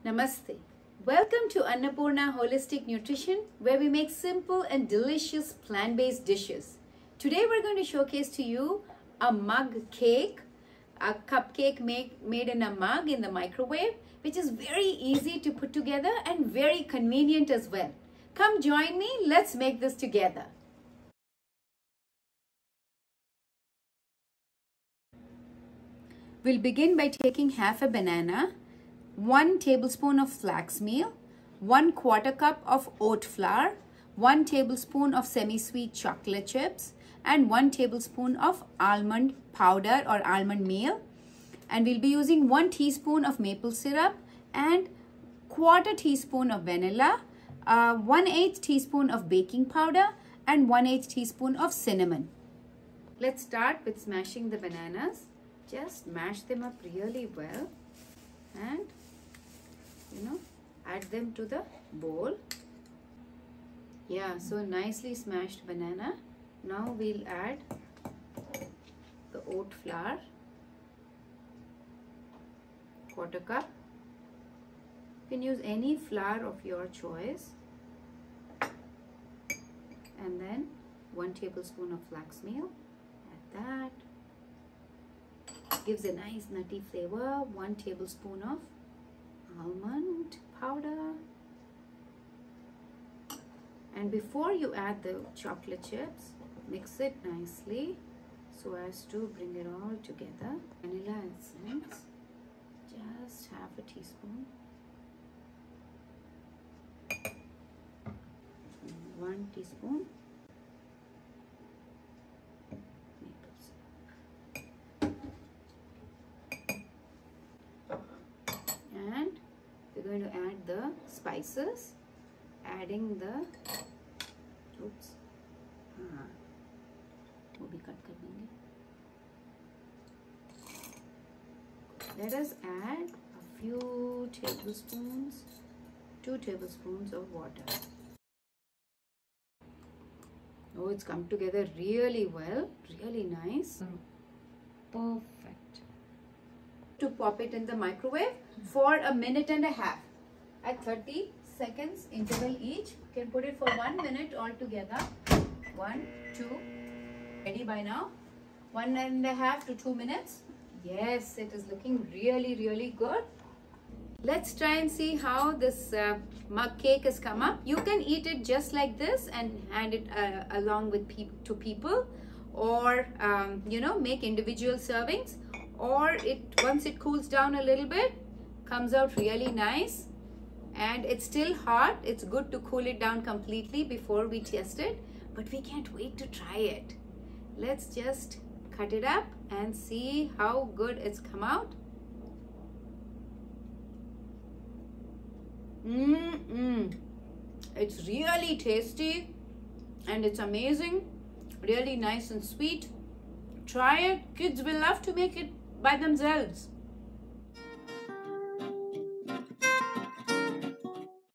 Namaste. Welcome to Annapoorna Holistic Nutrition, where we make simple and delicious plant-based dishes. Today we're going to showcase to you a mug cake, a cupcake made in a mug in the microwave, which is very easy to put together and very convenient as well. Come join me, let's make this together. We'll begin by taking half a banana, 1 tablespoon of flax meal, 1/4 cup of oat flour, 1 tablespoon of semi-sweet chocolate chips, and 1 tablespoon of almond powder or almond meal. And we'll be using 1 teaspoon of maple syrup and 1/4 teaspoon of vanilla, 1/8 teaspoon of baking powder, and 1/8 teaspoon of cinnamon. Let's start with smashing the bananas. Just mash them up really well and add them to the bowl. Yeah, so nicely smashed banana. Now we'll add the oat flour, 1/4 cup. You can use any flour of your choice. And then 1 tablespoon of flax meal. Add that. Gives a nice nutty flavor. 1 tablespoon of almond powder. And before you add the chocolate chips, mix it nicely so as to bring it all together. Vanilla essence, just half a teaspoon. 1 teaspoon. Maple syrup. And we're going to add the spices. Adding the वो भी cut कर देंगे. Let us add a few tablespoons, 2 tablespoons of water. Oh, it's come together really well, really nice. Perfect. To pop it in the microwave for 1.5 minutes at 30 seconds interval each. You can put it for 1 minute altogether. 1, 2, ready by now. 1.5 to 2 minutes. Yes, it is looking really good. Let's try and see how this mug cake has come up. You can eat it just like this and hand it along with people, or make individual servings, or once it cools down a little bit, comes out really nice. And it's still hot. It's good to cool it down completely before we test it, but we can't wait to try it. Let's just cut it up and see how good it's come out. It's really tasty and it's amazing, really nice and sweet. Try it. Kids will love to make it by themselves.